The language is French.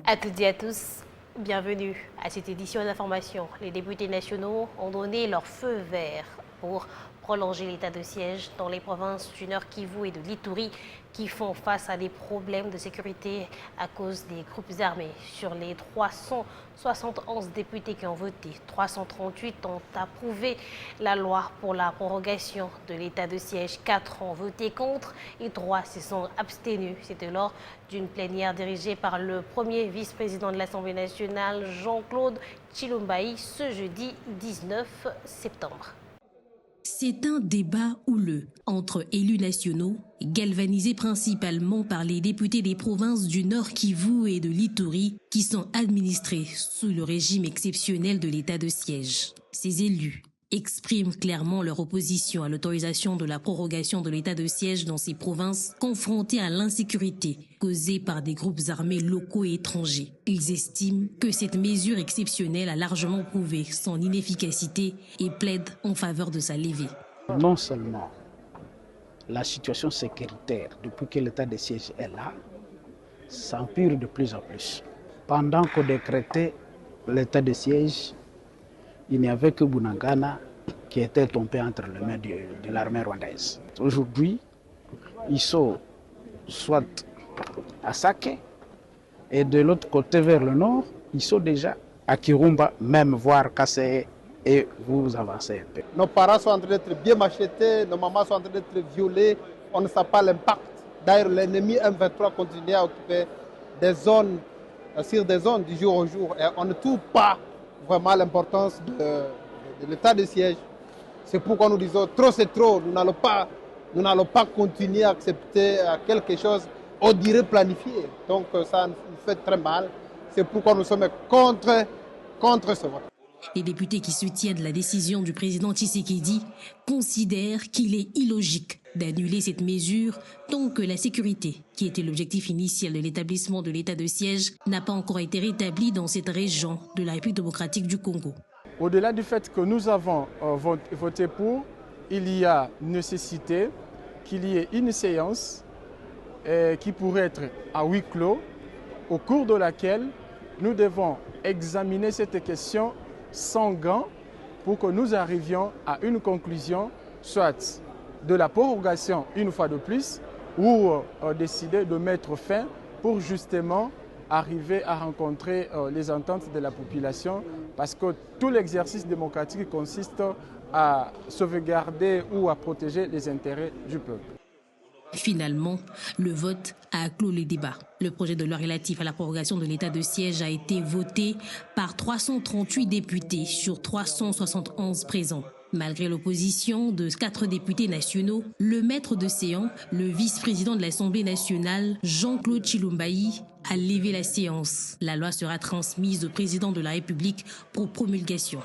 À toutes et à tous, bienvenue à cette édition d'information. Les députés nationaux ont donné leur feu vert pour prolonger l'état de siège dans les provinces du Nord Kivu et de l'Ituri qui font face à des problèmes de sécurité à cause des groupes armés. Sur les 371 députés qui ont voté, 338 ont approuvé la loi pour la prorogation de l'état de siège. 4 ont voté contre et 3 se sont abstenus. C'était lors d'une plénière dirigée par le premier vice-président de l'Assemblée nationale, Jean-Claude Tshilombayi, ce jeudi 19 septembre. C'est un débat houleux entre élus nationaux, galvanisés principalement par les députés des provinces du Nord Kivu et de l'Ituri, qui sont administrés sous le régime exceptionnel de l'état de siège. Ces élus expriment clairement leur opposition à l'autorisation de la prorogation de l'état de siège dans ces provinces confrontées à l'insécurité causée par des groupes armés locaux et étrangers. Ils estiment que cette mesure exceptionnelle a largement prouvé son inefficacité et plaident en faveur de sa levée. Non seulement la situation sécuritaire, depuis que l'état de siège est là, s'empire de plus en plus. Pendant qu'on décrétait l'état de siège, il n'y avait que Bunagana qui était tombé entre les mains de l'armée rwandaise. Aujourd'hui, ils sont soit à Sake et de l'autre côté vers le nord, ils sont déjà à Kirumba, même voire Kassé, et vous avancez un peu. Nos parents sont en train d'être bien machetés, nos mamans sont en train d'être violées, on ne sait pas l'impact. D'ailleurs, l'ennemi M23 continue à occuper des zones, sur des zones du jour au jour, et on ne trouve pas vraiment l'importance de l'état de siège. C'est pourquoi nous disons trop c'est trop, nous n'allons pas continuer à accepter quelque chose, on dirait planifié. Donc ça nous fait très mal. C'est pourquoi nous sommes contre ce vote. Les députés qui soutiennent la décision du président Tshisekedi considèrent qu'il est illogique d'annuler cette mesure tant que la sécurité, qui était l'objectif initial de l'établissement de l'état de siège, n'a pas encore été rétablie dans cette région de la République démocratique du Congo. Au-delà du fait que nous avons voté pour, il y a nécessité qu'il y ait une séance qui pourrait être à huis clos, au cours de laquelle nous devons examiner cette question sans gants pour que nous arrivions à une conclusion, soit de la prorogation une fois de plus, ou décider de mettre fin pour justement arriver à rencontrer les ententes de la population, parce que tout l'exercice démocratique consiste à sauvegarder ou à protéger les intérêts du peuple. Finalement, le vote a clos les débats. Le projet de loi relatif à la prorogation de l'état de siège a été voté par 338 députés sur 371 présents. Malgré l'opposition de 4 députés nationaux, le maître de séance, le vice-président de l'Assemblée nationale, Jean-Claude Tshilombayi, a levé la séance. La loi sera transmise au président de la République pour promulgation.